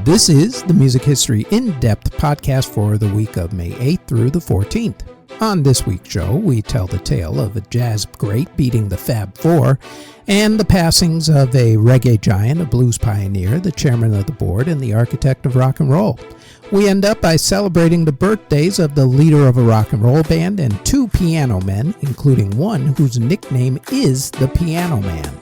This is the Music History In-Depth podcast for the week of May 8th through the 14th. On this week's show, we tell the tale of a jazz great beating the Fab Four and the passings of a reggae giant, a blues pioneer, the chairman of the board, and the architect of rock and roll. We end up by celebrating the birthdays of the leader of a rock and roll band and two piano men, including one whose nickname is the Piano Man.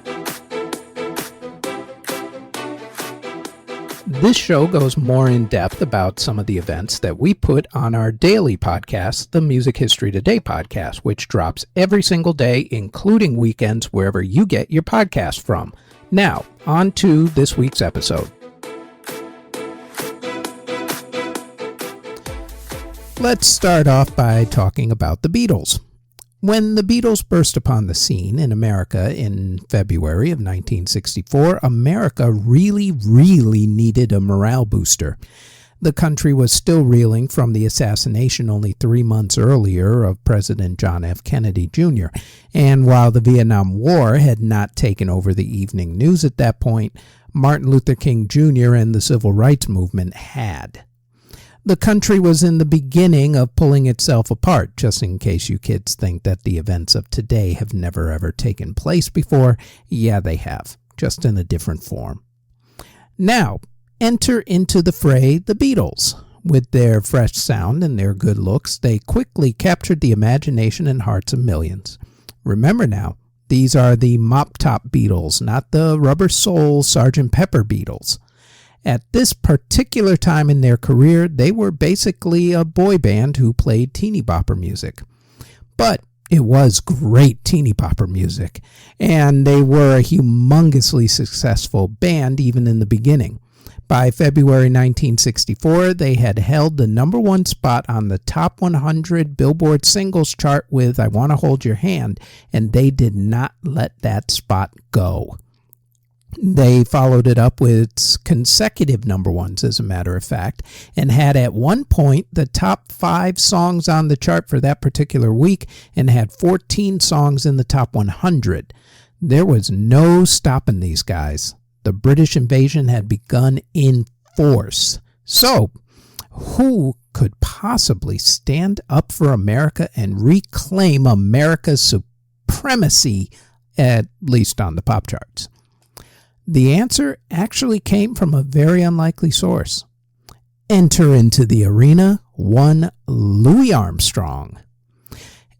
This show goes more in depth about some of the events that we put on our daily podcast, the Music History Today podcast, which drops every single day, including weekends, wherever you get your podcast from. Now, on to this week's episode. Let's start off by talking about the Beatles. When the Beatles burst upon the scene in America in February of 1964, America really needed a morale booster. The country was still reeling from the assassination only 3 months earlier of President John F. Kennedy Jr., and while the Vietnam War had not taken over the evening news at that point, Martin Luther King Jr. and the Civil Rights Movement had. The country was in the beginning of pulling itself apart, just in case you kids think that the events of today have never ever taken place before. Yeah, they have, just in a different form. Now, enter into the fray the Beatles. With their fresh sound and their good looks, they quickly captured the imagination and hearts of millions. Remember now, these are the mop-top Beatles, not the rubber sole Sgt. Pepper Beatles. At this particular time in their career, they were basically a boy band who played teeny bopper music. But it was great teeny bopper music, and they were a humongously successful band even in the beginning. By February 1964, they had held the number one spot on the top 100 Billboard singles chart with I Wanna Hold Your Hand, and they did not let that spot go. They followed it up with consecutive number ones, as a matter of fact, and had at one point the top 5 songs on the chart for that particular week and had 14 songs in the top 100. There was no stopping these guys. The British invasion had begun in force. So, who could possibly stand up for America and reclaim America's supremacy, at least on the pop charts? The answer actually came from a very unlikely source. Enter into the arena one Louis Armstrong.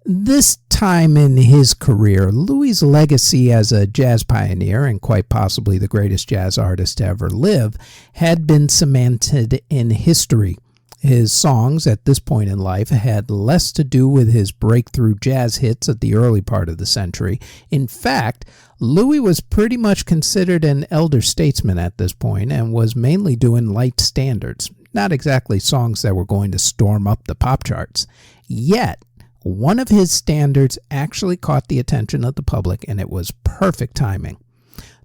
This time in his career, Louis's legacy as a jazz pioneer and quite possibly the greatest jazz artist to ever live had been cemented in history. His songs at this point in life had less to do with his breakthrough jazz hits at the early part of the century. In fact, Louis was pretty much considered an elder statesman at this point and was mainly doing light standards, not exactly songs that were going to storm up the pop charts. Yet, one of his standards actually caught the attention of the public, and it was perfect timing.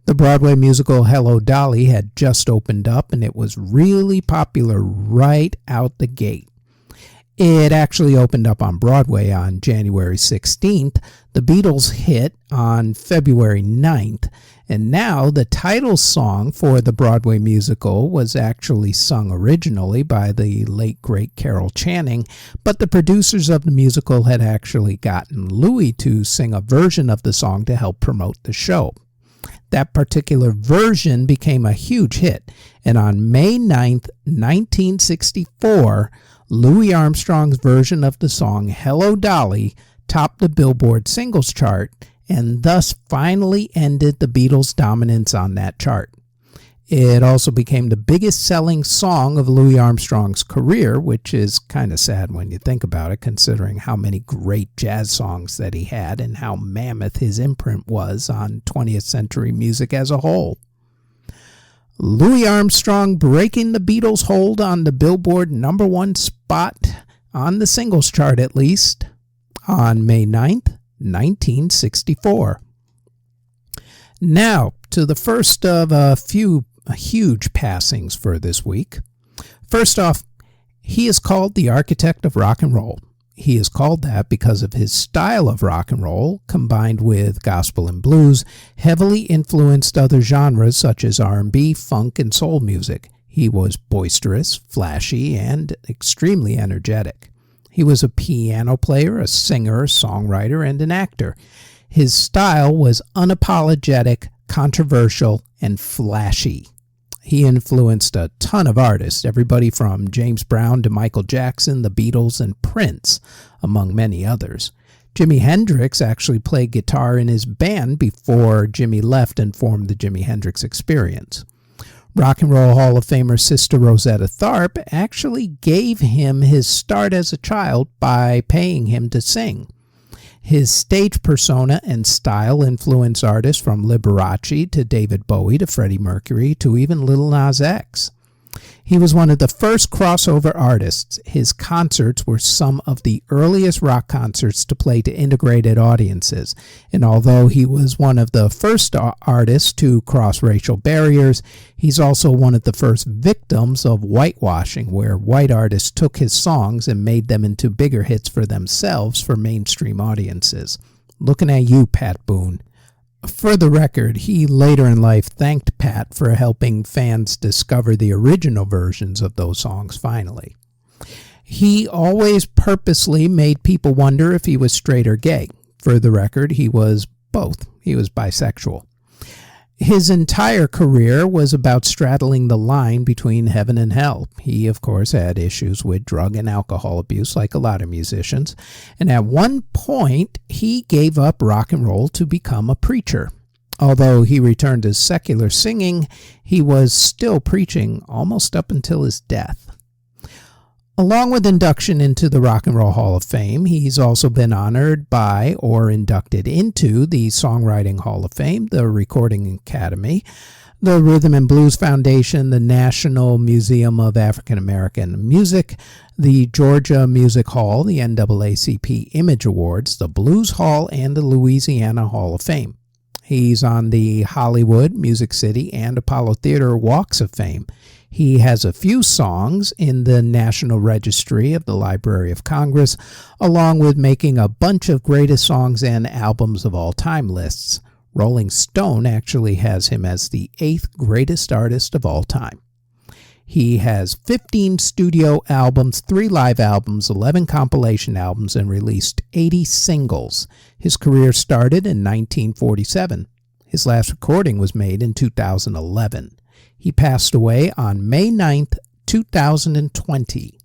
The Broadway musical Hello, Dolly had just opened up, and it was really popular right out the gate. It actually opened up on Broadway on January 16th, the Beatles hit on February 9th, and now the title song for the Broadway musical was actually sung originally by the late great Carol Channing, but the producers of the musical had actually gotten Louis to sing a version of the song to help promote the show. That particular version became a huge hit, and on May 9th, 1964, Louis Armstrong's version of the song Hello, Dolly topped the Billboard singles chart and thus finally ended the Beatles' dominance on that chart. It also became the biggest selling song of Louis Armstrong's career, which is kind of sad when you think about it, considering how many great jazz songs that he had and how mammoth his imprint was on 20th century music as a whole. Louis Armstrong breaking the Beatles' hold on the Billboard number one spot, on the singles chart at least, on May 9th, 1964. Now, to the first of a few huge passings for this week. First off, he is called the architect of rock and roll. He is called that because of his style of rock and roll, combined with gospel and blues, heavily influenced other genres such as R&B, funk, and soul music. He was boisterous, flashy, and extremely energetic. He was a piano player, a singer, a songwriter, and an actor. His style was unapologetic, controversial, and flashy. He influenced a ton of artists, everybody from James Brown to Michael Jackson, the Beatles, and Prince, among many others. Jimi Hendrix actually played guitar in his band before Jimi left and formed the Jimi Hendrix Experience. Rock and Roll Hall of Famer Sister Rosetta Tharpe actually gave him his start as a child by paying him to sing. His stage persona and style influenced artists from Liberace to David Bowie to Freddie Mercury to even Lil Nas X. He was one of the first crossover artists. His concerts were some of the earliest rock concerts to play to integrated audiences. And although he was one of the first artists to cross racial barriers, he's also one of the first victims of whitewashing, where white artists took his songs and made them into bigger hits for themselves for mainstream audiences. Looking at you, Pat Boone. For the record, he later in life thanked Pat for helping fans discover the original versions of those songs finally. He always purposely made people wonder if he was straight or gay. For the record, he was both. He was bisexual. His entire career was about straddling the line between heaven and hell. He, of course, had issues with drug and alcohol abuse, like a lot of musicians. And at one point, he gave up rock and roll to become a preacher. Although he returned to secular singing, he was still preaching almost up until his death. Along with induction into the Rock and Roll Hall of Fame, he's also been honored by or inducted into the Songwriting Hall of Fame, the Recording Academy, the Rhythm and Blues Foundation, the National Museum of African American Music, the Georgia Music Hall, the NAACP Image Awards, the Blues Hall, and the Louisiana Hall of Fame. He's on the Hollywood, Music City, and Apollo Theater Walks of Fame. He has a few songs in the National Registry of the Library of Congress, along with making a bunch of greatest songs and albums of all time lists. Rolling Stone actually has him as the 8th greatest artist of all time. He has 15 studio albums, 3 live albums, 11 compilation albums, and released 80 singles. His career started in 1947. His last recording was made in 2011. He passed away on May 9th, 2020.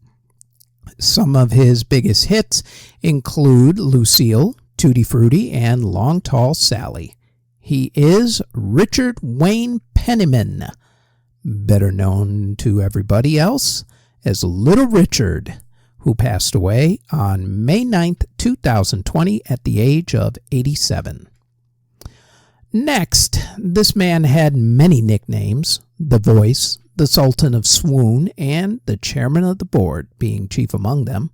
Some of his biggest hits include Lucille, Tutti Frutti, and Long Tall Sally. He is Richard Wayne Penniman, better known to everybody else as Little Richard, who passed away on May 9th, 2020 at the age of 87. Next, this man had many nicknames: The Voice, the Sultan of Swoon, and the Chairman of the Board, being chief among them.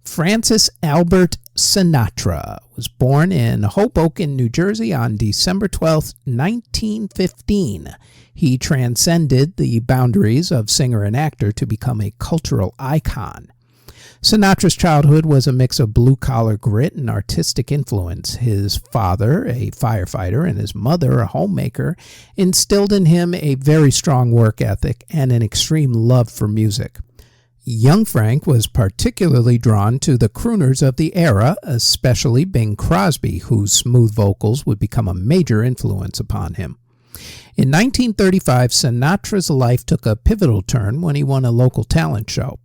Francis Albert Sinatra was born in Hoboken, New Jersey on December 12, 1915. He transcended the boundaries of singer and actor to become a cultural icon. Sinatra's childhood was a mix of blue-collar grit and artistic influence. His father, a firefighter, and his mother, a homemaker, instilled in him a very strong work ethic and an extreme love for music. Young Frank was particularly drawn to the crooners of the era, especially Bing Crosby, whose smooth vocals would become a major influence upon him. In 1935, Sinatra's life took a pivotal turn when he won a local talent show.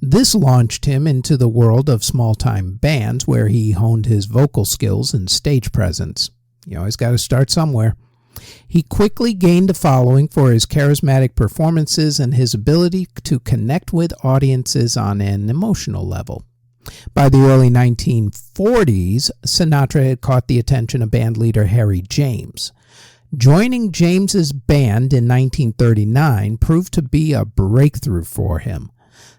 This launched him into the world of small-time bands, where he honed his vocal skills and stage presence. You always got to start somewhere. He quickly gained a following for his charismatic performances and his ability to connect with audiences on an emotional level. By the early 1940s, Sinatra had caught the attention of bandleader Harry James. Joining James's band in 1939 proved to be a breakthrough for him.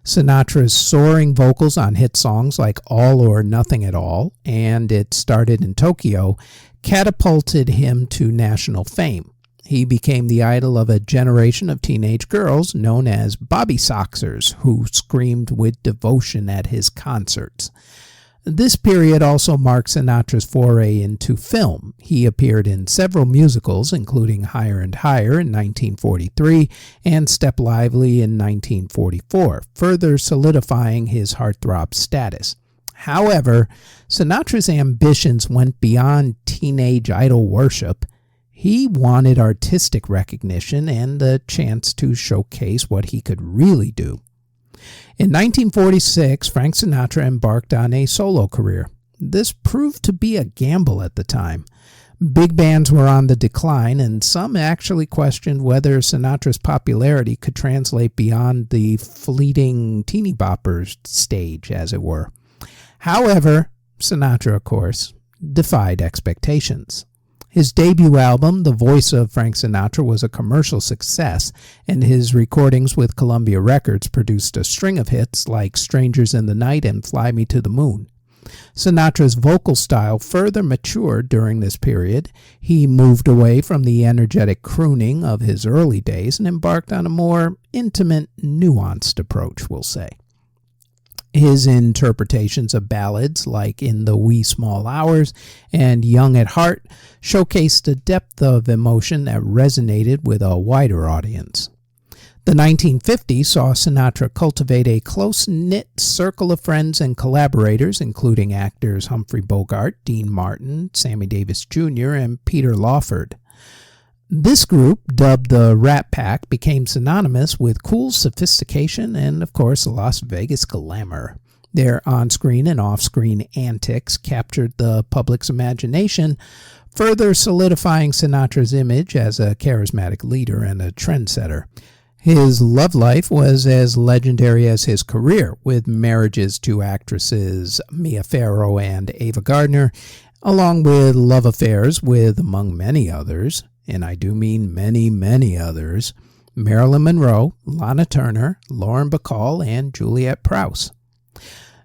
Sinatra's soaring vocals on hit songs like All or Nothing at All and It Started in Tokyo catapulted him to national fame. He became the idol of a generation of teenage girls known as Bobby Soxers, who screamed with devotion at his concerts. This period also marked Sinatra's foray into film. He appeared in several musicals, including Higher and Higher in 1943 and Step Lively in 1944, further solidifying his heartthrob status. However, Sinatra's ambitions went beyond teenage idol worship. He wanted artistic recognition and the chance to showcase what he could really do. In 1946, Frank Sinatra embarked on a solo career. This proved to be a gamble at the time. Big bands were on the decline, and some actually questioned whether Sinatra's popularity could translate beyond the fleeting teeny boppers stage, as it were. However, Sinatra, of course, defied expectations. His debut album, The Voice of Frank Sinatra, was a commercial success, and his recordings with Columbia Records produced a string of hits like Strangers in the Night and Fly Me to the Moon. Sinatra's vocal style further matured during this period. He moved away from the energetic crooning of his early days and embarked on a more intimate, nuanced approach, we'll say. His interpretations of ballads like In the Wee Small Hours and Young at Heart showcased a depth of emotion that resonated with a wider audience. The 1950s saw Sinatra cultivate a close-knit circle of friends and collaborators, including actors Humphrey Bogart, Dean Martin, Sammy Davis Jr., and Peter Lawford. This group, dubbed the Rat Pack, became synonymous with cool sophistication and, of course, Las Vegas glamour. Their on-screen and off-screen antics captured the public's imagination, further solidifying Sinatra's image as a charismatic leader and a trendsetter. His love life was as legendary as his career, with marriages to actresses Mia Farrow and Ava Gardner, along with love affairs with, among many others, and I do mean many, many others, Marilyn Monroe, Lana Turner, Lauren Bacall, and Juliet Prowse.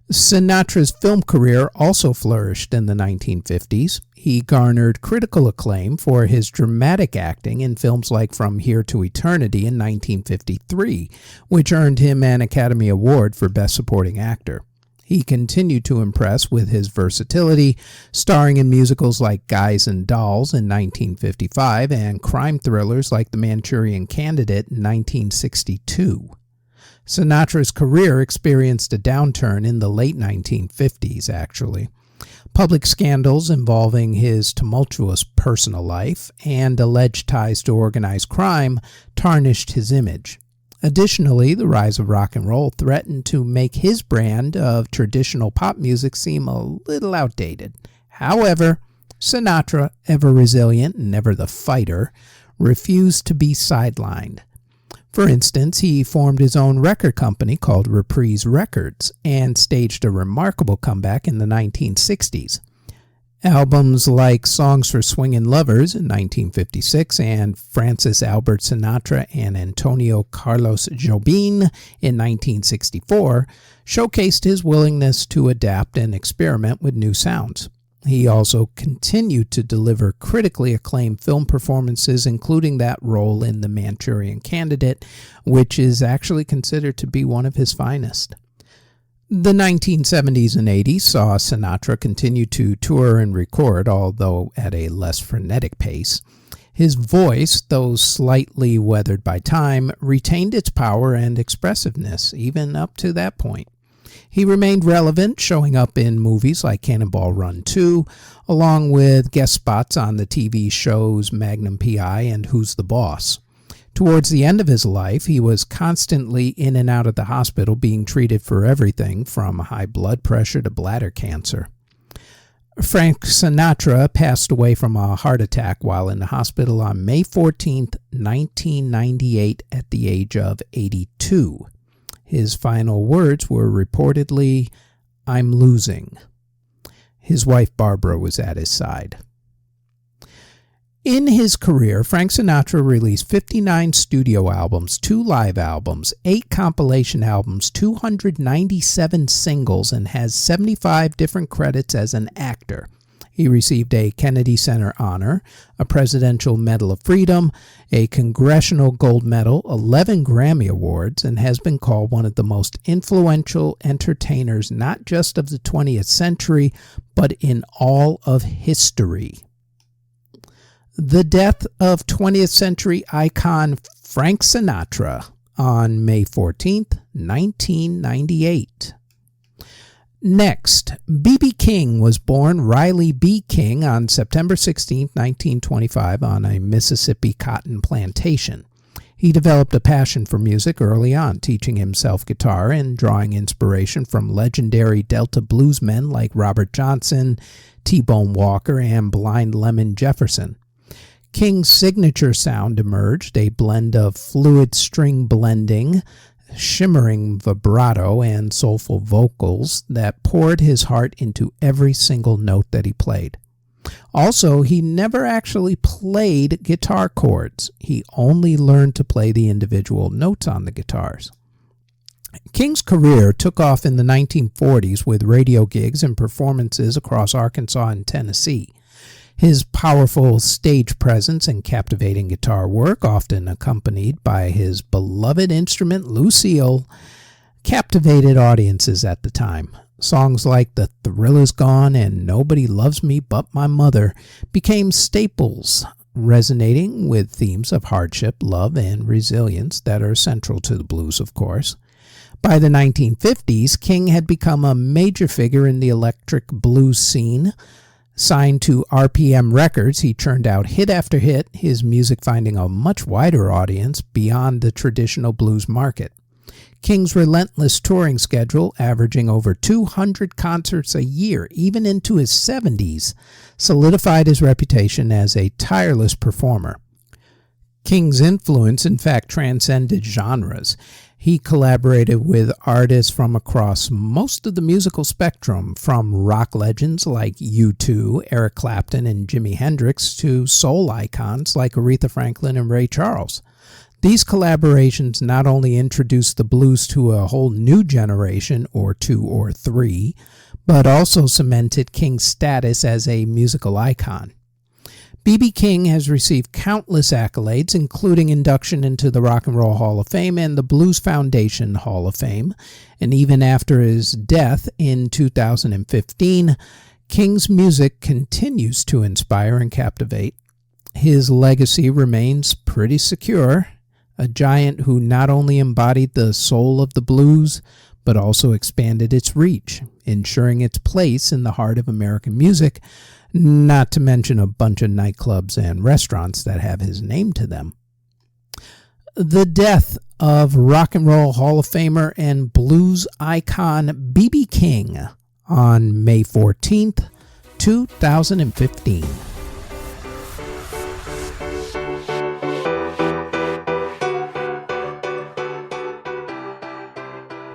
Sinatra's film career also flourished in the 1950s. He garnered critical acclaim for his dramatic acting in films like From Here to Eternity in 1953, which earned him an Academy Award for Best Supporting Actor. He continued to impress with his versatility, starring in musicals like Guys and Dolls in 1955 and crime thrillers like The Manchurian Candidate in 1962. Sinatra's career experienced a downturn in the late 1950s, actually. Public scandals involving his tumultuous personal life and alleged ties to organized crime tarnished his image. Additionally, the rise of rock and roll threatened to make his brand of traditional pop music seem a little outdated. However, Sinatra, ever resilient and ever the fighter, refused to be sidelined. For instance, he formed his own record company called Reprise Records and staged a remarkable comeback in the 1960s. Albums like Songs for Swingin' Lovers in 1956 and Francis Albert Sinatra and Antonio Carlos Jobim in 1964 showcased his willingness to adapt and experiment with new sounds. He also continued to deliver critically acclaimed film performances, including that role in The Manchurian Candidate, which is actually considered to be one of his finest. The 1970s and 80s saw Sinatra continue to tour and record, although at a less frenetic pace. His voice, though slightly weathered by time, retained its power and expressiveness, even up to that point. He remained relevant, showing up in movies like Cannonball Run 2, along with guest spots on the TV shows Magnum P.I. and Who's the Boss. Towards the end of his life, he was constantly in and out of the hospital being treated for everything from high blood pressure to bladder cancer. Frank Sinatra passed away from a heart attack while in the hospital on May 14, 1998, at the age of 82. His final words were reportedly, "I'm losing." His wife Barbara was at his side. In his career, Frank Sinatra released 59 studio albums, 2 live albums, 8 compilation albums, 297 singles, and has 75 different credits as an actor. He received a Kennedy Center honor, a Presidential Medal of Freedom, a Congressional Gold Medal, 11 Grammy Awards, and has been called one of the most influential entertainers not just of the 20th century, but in all of history. The death of 20th century icon Frank Sinatra on May 14th, 1998. Next, B.B. King was born Riley B. King on September 16, 1925, on a Mississippi cotton plantation. He developed a passion for music early on, teaching himself guitar and drawing inspiration from legendary Delta bluesmen like Robert Johnson, T-Bone Walker, and Blind Lemon Jefferson. King's signature sound emerged, a blend of fluid string blending, shimmering vibrato, and soulful vocals that poured his heart into every single note that he played. Also, he never actually played guitar chords. He only learned to play the individual notes on the guitars. King's career took off in the 1940s with radio gigs and performances across Arkansas and Tennessee. His powerful stage presence and captivating guitar work, often accompanied by his beloved instrument Lucille, captivated audiences at the time. Songs like The Thrill Is Gone and Nobody Loves Me But My Mother became staples, resonating with themes of hardship, love, and resilience that are central to the blues, of course. By the 1950s, King had become a major figure in the electric blues scene. Signed to RPM Records, he churned out hit after hit, his music finding a much wider audience beyond the traditional blues market. King's relentless touring schedule, averaging over 200 concerts a year, even into his 70s, solidified his reputation as a tireless performer. King's influence, in fact, transcended genres. He collaborated with artists from across most of the musical spectrum, from rock legends like U2, Eric Clapton, and Jimi Hendrix, to soul icons like Aretha Franklin and Ray Charles. These collaborations not only introduced the blues to a whole new generation, or two or three, but also cemented King's status as a musical icon. B.B. King has received countless accolades, including induction into the Rock and Roll Hall of Fame and the Blues Foundation Hall of Fame. And even after his death in 2015, King's music continues to inspire and captivate. His legacy remains pretty secure, a giant who not only embodied the soul of the blues, but also expanded its reach, ensuring its place in the heart of American music, not to mention a bunch of nightclubs and restaurants that have his name to them. The death of Rock and Roll Hall of Famer and blues icon B.B. King on May 14th, 2015.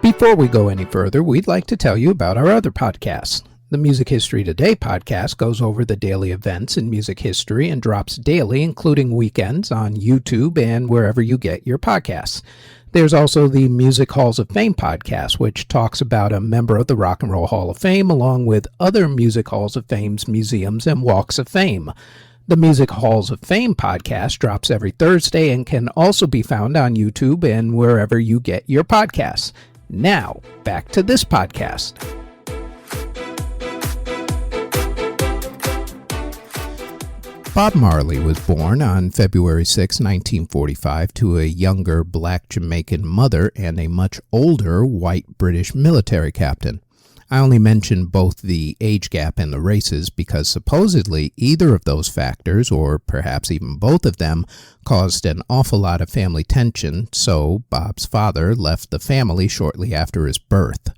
Before we go any further, we'd like to tell you about our other podcasts. The Music History Today podcast goes over the daily events in music history and drops daily, including weekends, on YouTube and wherever you get your podcasts. There's also the Music Halls of Fame podcast, which talks about a member of the Rock and Roll Hall of Fame, along with other Music Halls of Fame's museums and walks of fame. The Music Halls of Fame podcast drops every Thursday and can also be found on YouTube and wherever you get your podcasts. Now, back to this podcast. Bob Marley was born on February 6, 1945, to a younger black Jamaican mother and a much older white British military captain. I only mention both the age gap and the races because supposedly either of those factors, or perhaps even both of them, caused an awful lot of family tension, so Bob's father left the family shortly after his birth.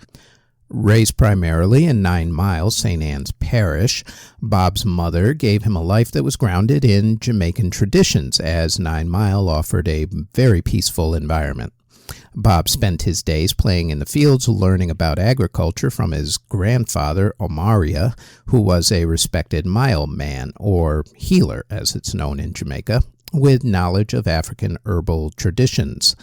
Raised primarily in 9 Mile, St. Anne's Parish, Bob's mother gave him a life that was grounded in Jamaican traditions, as 9 Mile offered a very peaceful environment. Bob spent his days playing in the fields, learning about agriculture from his grandfather, Omaria, who was a respected Mile man, or healer as it's known in Jamaica, with knowledge of African herbal traditions.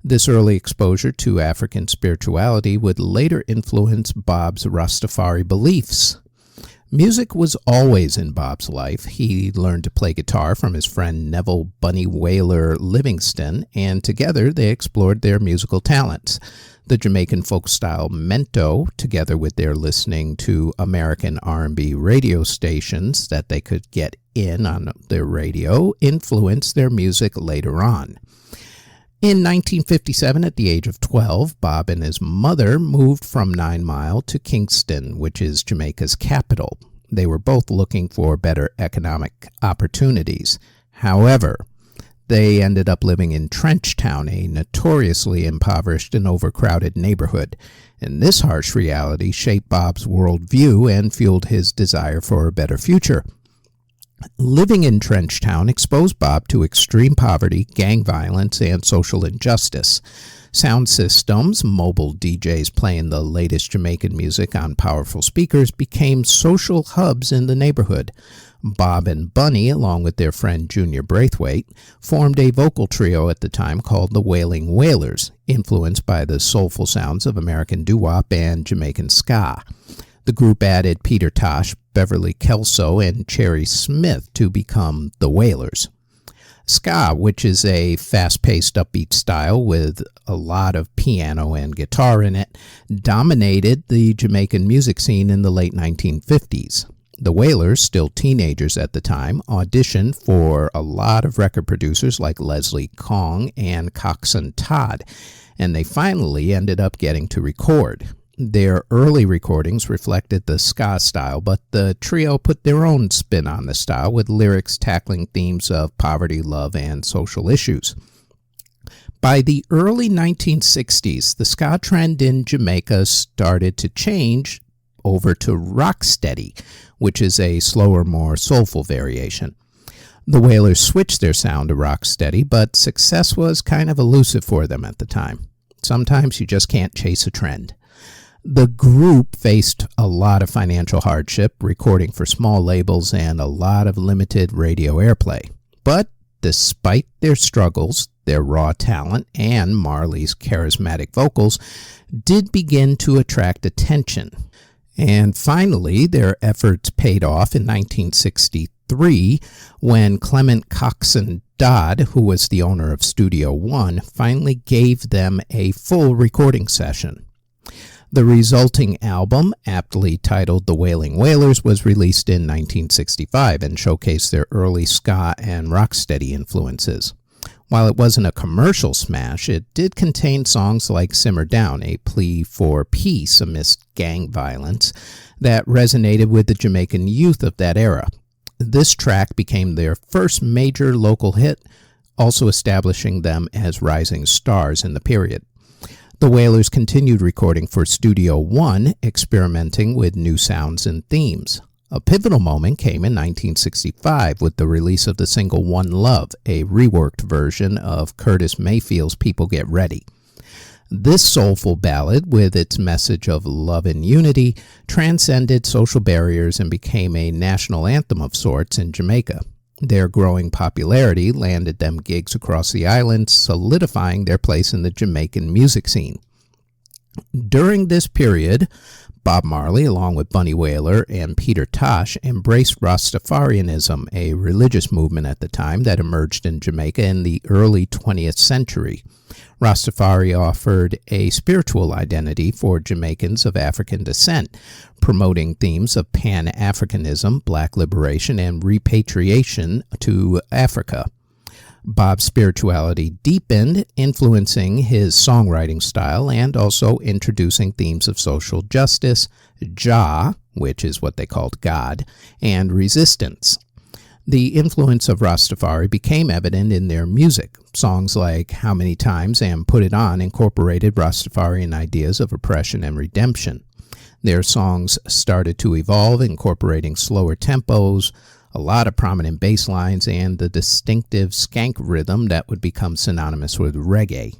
This early exposure to African spirituality would later influence Bob's Rastafari beliefs. Music was always in Bob's life. He learned to play guitar from his friend Neville Bunny Whaler Livingston, and together they explored their musical talents. The Jamaican folk style mento, together with their listening to American R&B radio stations that they could get in on their radio, influenced their music later on. In 1957, at the age of 12, Bob and his mother moved from 9 Mile to Kingston, which is Jamaica's capital. They were both looking for better economic opportunities. However, they ended up living in Trenchtown, a notoriously impoverished and overcrowded neighborhood. And this harsh reality shaped Bob's worldview and fueled his desire for a better future. Living in Trenchtown exposed Bob to extreme poverty, gang violence, and social injustice. Sound systems, mobile DJs playing the latest Jamaican music on powerful speakers, became social hubs in the neighborhood. Bob and Bunny, along with their friend Junior Braithwaite, formed a vocal trio at the time called the Wailing Wailers, influenced by the soulful sounds of American doo-wop and Jamaican ska. The group added Peter Tosh, Beverly Kelso, and Cherry Smith to become the Wailers. Ska, which is a fast-paced upbeat style with a lot of piano and guitar in it, dominated the Jamaican music scene in the late 1950s. The Wailers, still teenagers at the time, auditioned for a lot of record producers like Leslie Kong and Coxsone Todd, and they finally ended up getting to record. Their early recordings reflected the ska style, but the trio put their own spin on the style with lyrics tackling themes of poverty, love, and social issues. By the early 1960s, the ska trend in Jamaica started to change over to rocksteady, which is a slower, more soulful variation. The Wailers switched their sound to rocksteady, but success was kind of elusive for them at the time. Sometimes you just can't chase a trend. The group faced a lot of financial hardship, recording for small labels and a lot of limited radio airplay. But despite their struggles, their raw talent and Marley's charismatic vocals did begin to attract attention. And finally, their efforts paid off in 1963 when Clement Coxsone Dodd, who was the owner of Studio One, finally gave them a full recording session. The resulting album, aptly titled The Wailing Wailers, was released in 1965 and showcased their early ska and rocksteady influences. While it wasn't a commercial smash, it did contain songs like Simmer Down, a plea for peace amidst gang violence, that resonated with the Jamaican youth of that era. This track became their first major local hit, also establishing them as rising stars in the period. The Wailers continued recording for Studio One, experimenting with new sounds and themes. A pivotal moment came in 1965 with the release of the single One Love, a reworked version of Curtis Mayfield's People Get Ready. This soulful ballad, with its message of love and unity, transcended social barriers and became a national anthem of sorts in Jamaica. Their growing popularity landed them gigs across the island, solidifying their place in the Jamaican music scene. During this period, Bob Marley, along with Bunny Wailer and Peter Tosh, embraced Rastafarianism, a religious movement at the time that emerged in Jamaica in the early 20th century. Rastafari offered a spiritual identity for Jamaicans of African descent, promoting themes of Pan-Africanism, black liberation, and repatriation to Africa. Bob's spirituality deepened, influencing his songwriting style and also introducing themes of social justice, Jah, which is what they called God, and resistance. The influence of Rastafari became evident in their music. Songs like How Many Times and Put It On incorporated Rastafarian ideas of oppression and redemption. Their songs started to evolve, incorporating slower tempos, a lot of prominent bass lines, and the distinctive skank rhythm that would become synonymous with reggae.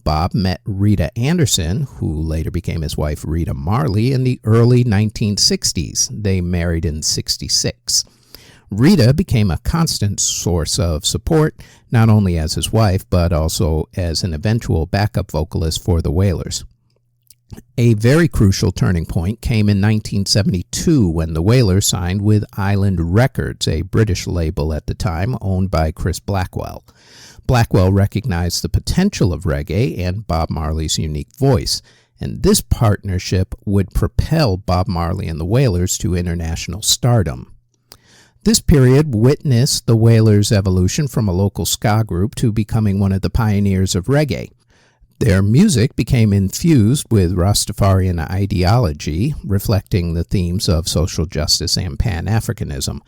Bob met Rita Anderson, who later became his wife Rita Marley, in the early 1960s. They married in '66. Rita became a constant source of support, not only as his wife, but also as an eventual backup vocalist for the Wailers. A very crucial turning point came in 1972 when the Wailers signed with Island Records, a British label at the time owned by Chris Blackwell. Blackwell recognized the potential of reggae and Bob Marley's unique voice, and this partnership would propel Bob Marley and the Wailers to international stardom. This period witnessed the Wailers' evolution from a local ska group to becoming one of the pioneers of reggae. Their music became infused with Rastafarian ideology, reflecting the themes of social justice and Pan-Africanism.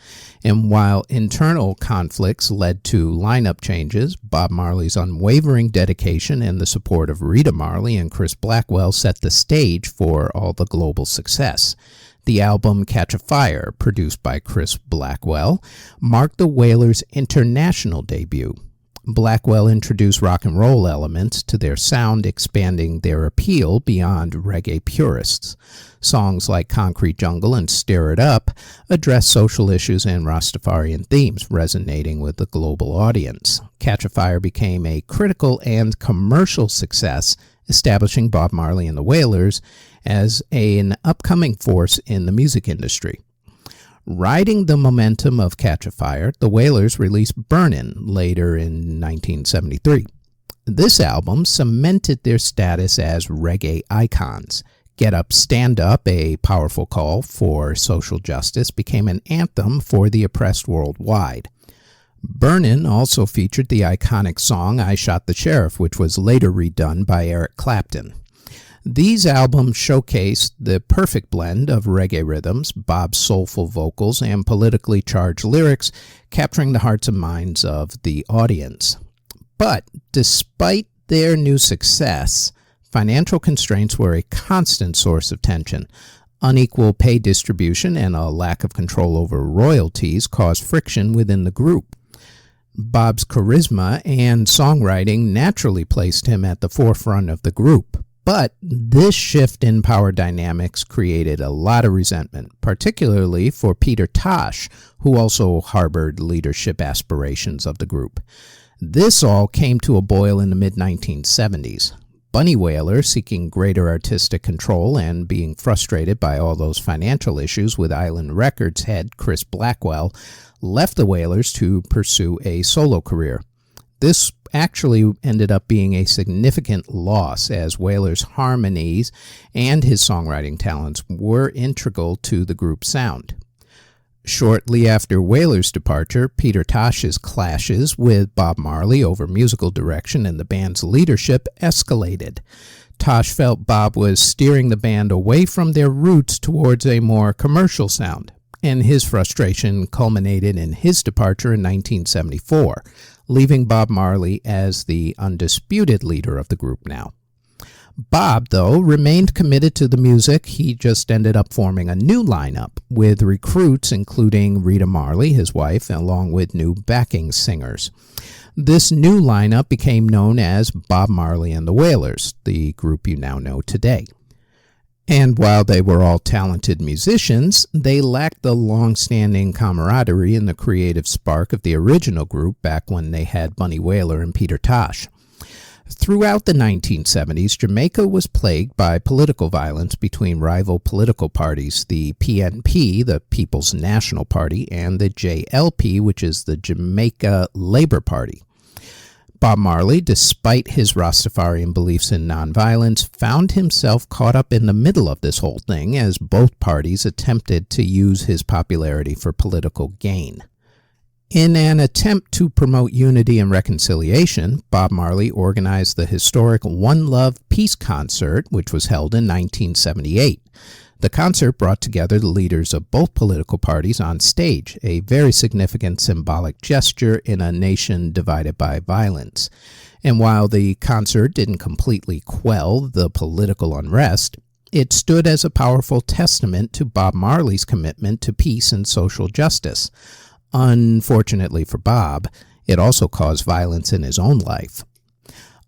And while internal conflicts led to lineup changes, Bob Marley's unwavering dedication and the support of Rita Marley and Chris Blackwell set the stage for all the global success. The album Catch a Fire, produced by Chris Blackwell, marked the Wailers' international debut. Blackwell introduced rock and roll elements to their sound, expanding their appeal beyond reggae purists. Songs like Concrete Jungle and Stir It Up address social issues and Rastafarian themes, resonating with the global audience. Catch a Fire became a critical and commercial success, establishing Bob Marley and the Wailers as an upcoming force in the music industry. Riding the momentum of Catch a Fire, the Wailers released Burnin' later in 1973. This album cemented their status as reggae icons. Get Up, Stand Up, a powerful call for social justice, became an anthem for the oppressed worldwide. Burnin' also featured the iconic song I Shot the Sheriff, which was later redone by Eric Clapton. These albums showcased the perfect blend of reggae rhythms, Bob's soulful vocals, and politically charged lyrics, capturing the hearts and minds of the audience. But despite their new success, financial constraints were a constant source of tension. Unequal pay distribution and a lack of control over royalties caused friction within the group. Bob's charisma and songwriting naturally placed him at the forefront of the group. But this shift in power dynamics created a lot of resentment, particularly for Peter Tosh, who also harbored leadership aspirations of the group. This all came to a boil in the mid-1970s. Bunny Wailer, seeking greater artistic control and being frustrated by all those financial issues with Island Records head Chris Blackwell, left the Wailers to pursue a solo career. This actually ended up being a significant loss, as Wailer's harmonies and his songwriting talents were integral to the group's sound. Shortly after Wailer's departure, Peter Tosh's clashes with Bob Marley over musical direction and the band's leadership escalated. Tosh felt Bob was steering the band away from their roots towards a more commercial sound, and his frustration culminated in his departure in 1974. Leaving Bob Marley as the undisputed leader of the group now. Bob, though, remained committed to the music. He just ended up forming a new lineup with recruits including Rita Marley, his wife, along with new backing singers. This new lineup became known as Bob Marley and the Wailers, the group you now know today. And while they were all talented musicians, they lacked the long-standing camaraderie and the creative spark of the original group back when they had Bunny Wailer and Peter Tosh. Throughout the 1970s, Jamaica was plagued by political violence between rival political parties, the PNP, the People's National Party, and the JLP, which is the Jamaica Labour Party. Bob Marley, despite his Rastafarian beliefs in nonviolence, found himself caught up in the middle of this whole thing as both parties attempted to use his popularity for political gain. In an attempt to promote unity and reconciliation, Bob Marley organized the historic One Love Peace Concert, which was held in 1978. The concert brought together the leaders of both political parties on stage, a very significant symbolic gesture in a nation divided by violence. And while the concert didn't completely quell the political unrest, it stood as a powerful testament to Bob Marley's commitment to peace and social justice. Unfortunately for Bob, it also caused violence in his own life.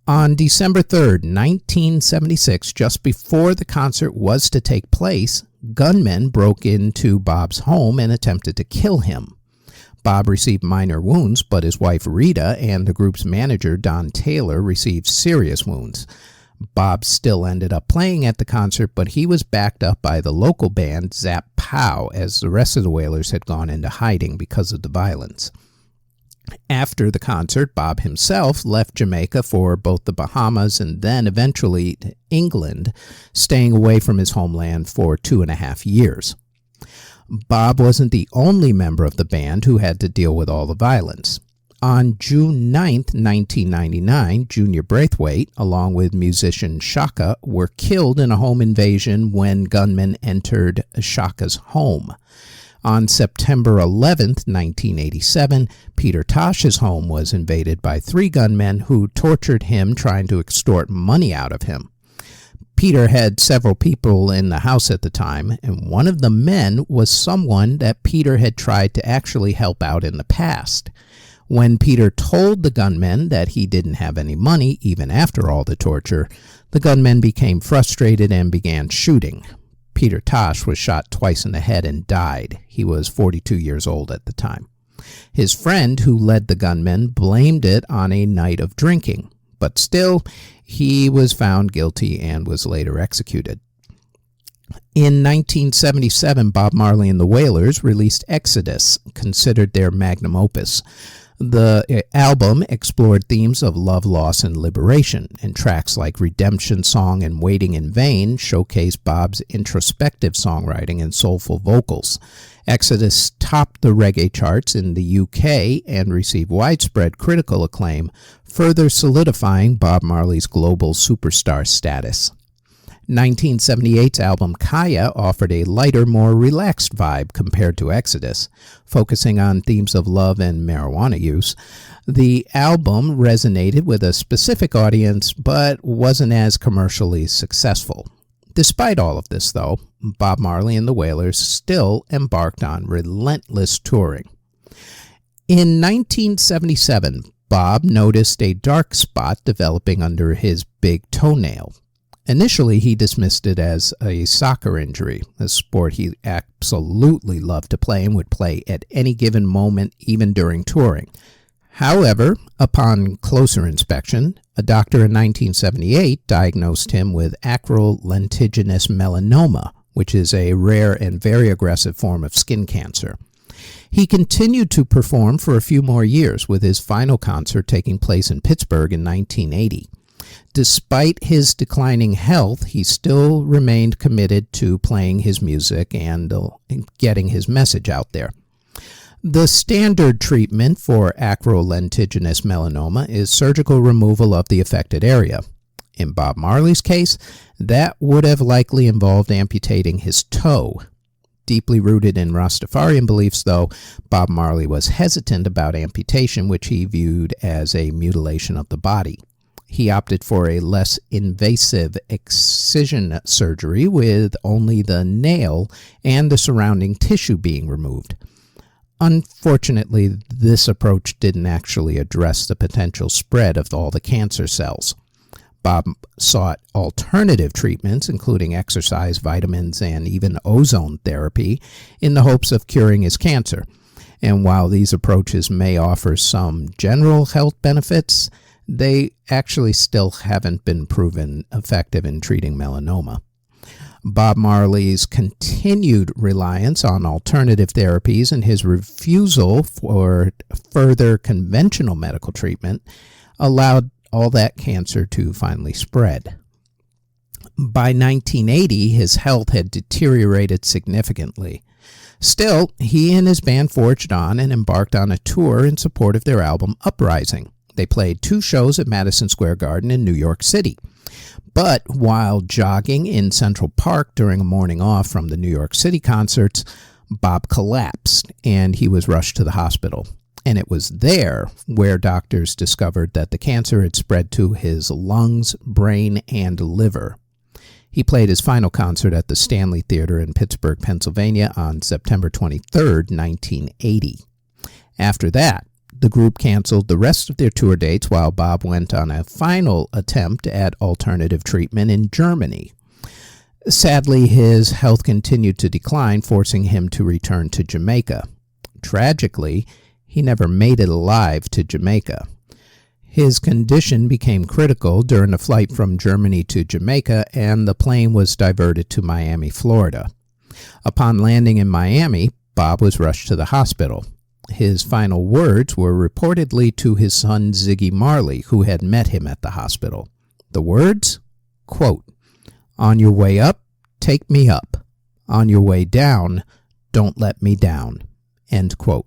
On December 3rd, 1976, just before the concert was to take place, gunmen broke into Bob's home and attempted to kill him. Bob received minor wounds, but his wife Rita and the group's manager Don Taylor received serious wounds. Bob still ended up playing at the concert, but he was backed up by the local band Zap Pow, as the rest of the Wailers had gone into hiding because of the violence. After the concert, Bob himself left Jamaica for both the Bahamas and then eventually England, staying away from his homeland for 2.5 years. Bob wasn't the only member of the band who had to deal with all the violence. On June 9, 1999, Junior Braithwaite, along with musician Shaka, were killed in a home invasion when gunmen entered Shaka's home. On September 11, 1987, Peter Tosh's home was invaded by 3 gunmen who tortured him, trying to extort money out of him. Peter had several people in the house at the time, and one of the men was someone that Peter had tried to actually help out in the past. When Peter told the gunmen that he didn't have any money, even after all the torture, the gunmen became frustrated and began shooting. Peter Tosh was shot twice in the head and died. He was 42 years old at the time. His friend, who led the gunmen, blamed it on a night of drinking, but still, he was found guilty and was later executed. In 1977, Bob Marley and the Wailers released Exodus, considered their magnum opus. The album explored themes of love, loss, and liberation, and tracks like Redemption Song and Waiting in Vain showcased Bob's introspective songwriting and soulful vocals. Exodus topped the reggae charts in the UK and received widespread critical acclaim, further solidifying Bob Marley's global superstar status. 1978's album Kaya offered a lighter, more relaxed vibe compared to Exodus, focusing on themes of love and marijuana use. The album resonated with a specific audience, but wasn't as commercially successful. Despite all of this, though, Bob Marley and the Wailers still embarked on relentless touring. In 1977, Bob noticed a dark spot developing under his big toenail. Initially, he dismissed it as a soccer injury, a sport he absolutely loved to play and would play at any given moment, even during touring. However, upon closer inspection, a doctor in 1978 diagnosed him with acrolentiginous melanoma, which is a rare and very aggressive form of skin cancer. He continued to perform for a few more years, with his final concert taking place in Pittsburgh in 1980. Despite his declining health, he still remained committed to playing his music and getting his message out there. The standard treatment for acrolentiginous melanoma is surgical removal of the affected area. In Bob Marley's case, that would have likely involved amputating his toe. Deeply rooted in Rastafarian beliefs, though, Bob Marley was hesitant about amputation, which he viewed as a mutilation of the body. He opted for a less invasive excision surgery with only the nail and the surrounding tissue being removed. Unfortunately, this approach didn't actually address the potential spread of all the cancer cells. Bob sought alternative treatments, including exercise, vitamins, and even ozone therapy, in the hopes of curing his cancer. And while these approaches may offer some general health benefits, they actually still haven't been proven effective in treating melanoma. Bob Marley's continued reliance on alternative therapies and his refusal for further conventional medical treatment allowed all that cancer to finally spread. By 1980, his health had deteriorated significantly. Still, he and his band forged on and embarked on a tour in support of their album Uprising. They played 2 shows at Madison Square Garden in New York City. But while jogging in Central Park during a morning off from the New York City concerts, Bob collapsed and he was rushed to the hospital. And it was there where doctors discovered that the cancer had spread to his lungs, brain, and liver. He played his final concert at the Stanley Theater in Pittsburgh, Pennsylvania on September 23, 1980. After that, the group canceled the rest of their tour dates while Bob went on a final attempt at alternative treatment in Germany. Sadly, his health continued to decline, forcing him to return to Jamaica. Tragically, he never made it alive to Jamaica. His condition became critical during a flight from Germany to Jamaica, and the plane was diverted to Miami, Florida. Upon landing in Miami, Bob was rushed to the hospital. His final words were reportedly to his son Ziggy Marley, who had met him at the hospital. The words? Quote, "On your way up, take me up. On your way down, don't let me down." End quote.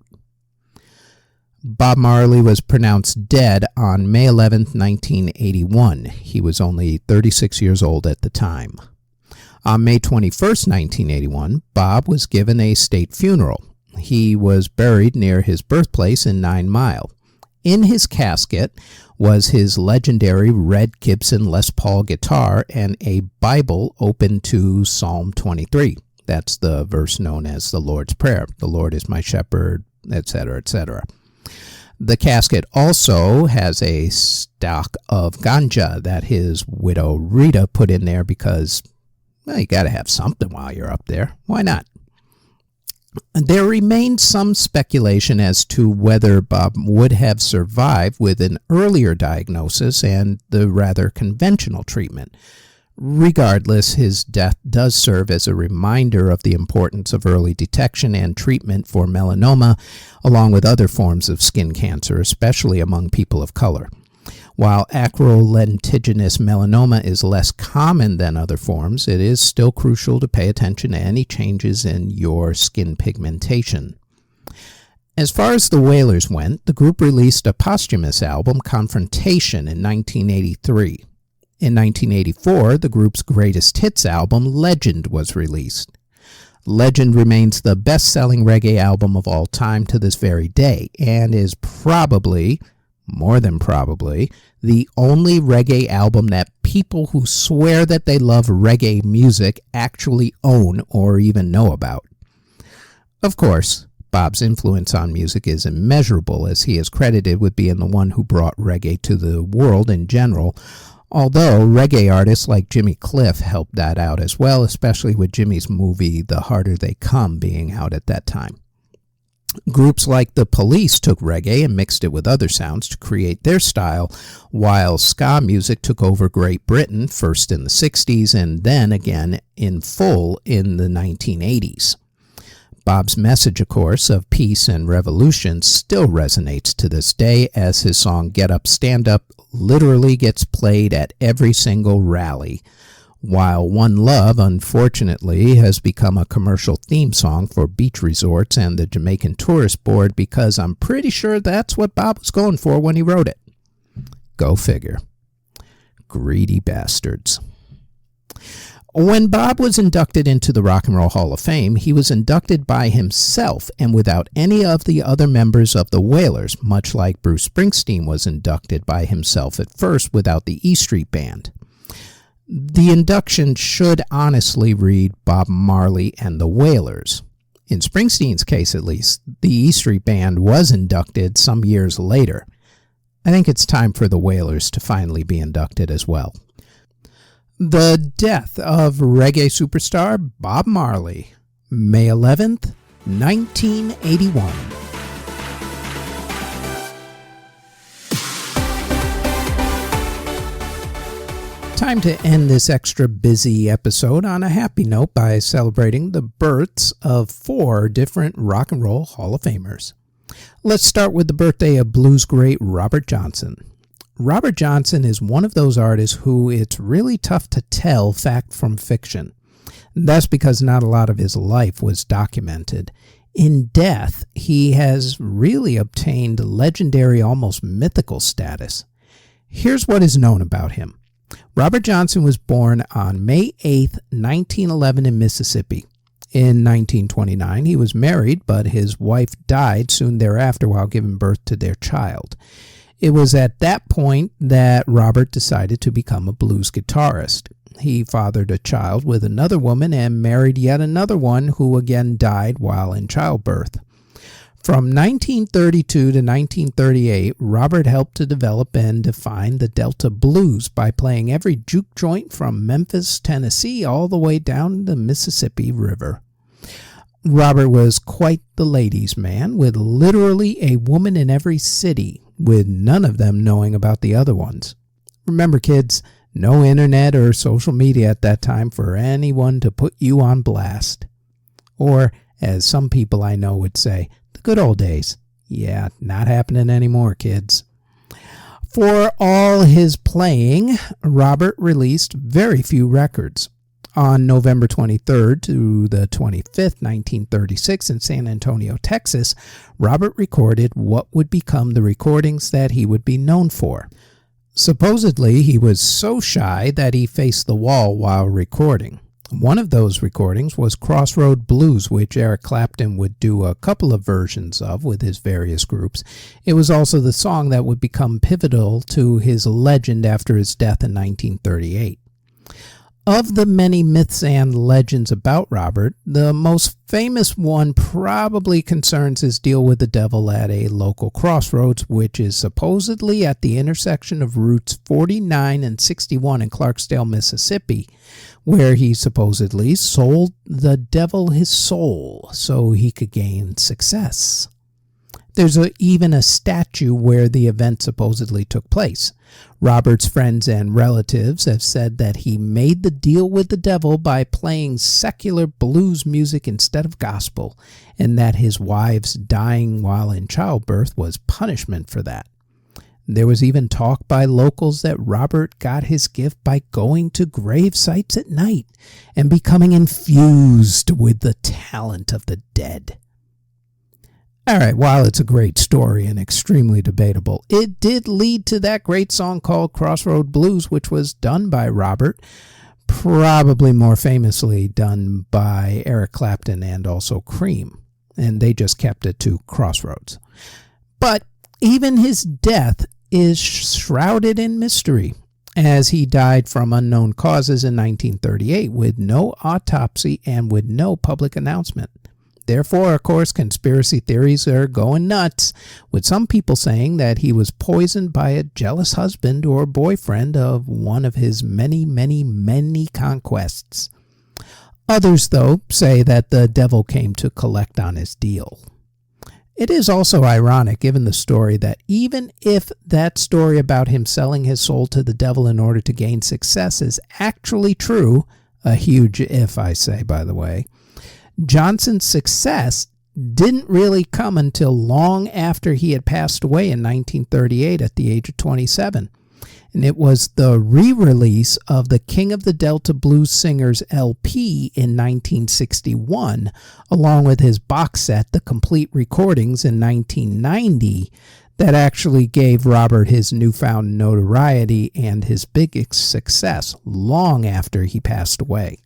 Bob Marley was pronounced dead on May 11, 1981. He was only 36 years old at the time. On May 21, 1981, Bob was given a state funeral. He was buried near his birthplace in 9 Mile. In his casket was his legendary red Gibson Les Paul guitar and a Bible open to Psalm 23. That's the verse known as the Lord's Prayer. The Lord is my shepherd, etc., etc. The casket also has a stock of ganja that his widow Rita put in there because, well, you got to have something while you're up there. Why not? There remains some speculation as to whether Bob would have survived with an earlier diagnosis and the rather conventional treatment. Regardless, his death does serve as a reminder of the importance of early detection and treatment for melanoma, along with other forms of skin cancer, especially among people of color. While acrolentigenous melanoma is less common than other forms, it is still crucial to pay attention to any changes in your skin pigmentation. As far as the Wailers went, the group released a posthumous album, Confrontation, in 1983. In 1984, the group's greatest hits album, Legend, was released. Legend remains the best-selling reggae album of all time to this very day, and is probably, more than probably, the only reggae album that people who swear that they love reggae music actually own or even know about. Of course, Bob's influence on music is immeasurable, as he is credited with being the one who brought reggae to the world in general, although reggae artists like Jimmy Cliff helped that out as well, especially with Jimmy's movie The Harder They Come being out at that time. Groups like The Police took reggae and mixed it with other sounds to create their style, while ska music took over Great Britain, first in the 60s and then again in full in the 1980s. Bob's message, of course, of peace and revolution still resonates to this day, as his song Get Up, Stand Up literally gets played at every single rally, while One Love, unfortunately, has become a commercial theme song for beach resorts and the Jamaican Tourist Board, because I'm pretty sure that's what Bob was going for when he wrote it. Go figure. Greedy bastards. When Bob was inducted into the Rock and Roll Hall of Fame, he was inducted by himself and without any of the other members of the Wailers, much like Bruce Springsteen was inducted by himself at first without the E Street Band. The induction should honestly read Bob Marley and the Wailers. In Springsteen's case, at least, the E Street Band was inducted some years later. I think it's time for the Wailers to finally be inducted as well. The death of reggae superstar Bob Marley, May 11th, 1981. Time to end this extra busy episode on a happy note by celebrating the births of 4 different Rock and Roll Hall of Famers. Let's start with the birthday of blues great Robert Johnson. Robert Johnson is one of those artists who it's really tough to tell fact from fiction. That's because not a lot of his life was documented. In death, he has really obtained legendary, almost mythical status. Here's what is known about him. Robert Johnson was born on May 8, 1911 in Mississippi. In 1929, he was married, but his wife died soon thereafter while giving birth to their child. It was at that point that Robert decided to become a blues guitarist. He fathered a child with another woman and married yet another one who again died while in childbirth. From 1932 to 1938, Robert helped to develop and define the Delta Blues by playing every juke joint from Memphis, Tennessee, all the way down the Mississippi River. Robert was quite the ladies' man, with literally a woman in every city, with none of them knowing about the other ones. Remember, kids, no internet or social media at that time for anyone to put you on blast. Or, as some people I know would say, the good old days. Yeah, not happening anymore, kids. For all his playing, Robert released very few records. On November 23rd to the 25th, 1936, in San Antonio, Texas, Robert recorded what would become the recordings that he would be known for. Supposedly, he was so shy that he faced the wall while recording. One of those recordings was Crossroad Blues, which Eric Clapton would do a couple of versions of with his various groups. It was also the song that would become pivotal to his legend after his death in 1938. Of the many myths and legends about Robert, the most famous one probably concerns his deal with the devil at a local crossroads, which is supposedly at the intersection of routes 49 and 61 in Clarksdale, Mississippi, where he supposedly sold the devil his soul so he could gain success. There's even a statue where the event supposedly took place. Robert's friends and relatives have said that he made the deal with the devil by playing secular blues music instead of gospel, and that his wives dying while in childbirth was punishment for that. There was even talk by locals that Robert got his gift by going to grave sites at night and becoming infused with the talent of the dead. All right, while it's a great story and extremely debatable, it did lead to that great song called Crossroad Blues, which was done by Robert, probably more famously done by Eric Clapton and also Cream, and they just kept it to Crossroads. But even his death is shrouded in mystery, as he died from unknown causes in 1938 with no autopsy and with no public announcement. Therefore, of course, conspiracy theories are going nuts, with some people saying that he was poisoned by a jealous husband or boyfriend of one of his many, many, many conquests. Others, though, say that the devil came to collect on his deal. It is also ironic, given the story, that even if that story about him selling his soul to the devil in order to gain success is actually true, a huge if, I say, by the way, Johnson's success didn't really come until long after he had passed away in 1938 at the age of 27. And it was the re-release of the King of the Delta Blues Singers LP in 1961, along with his box set, The Complete Recordings, in 1990, that actually gave Robert his newfound notoriety and his biggest success long after he passed away.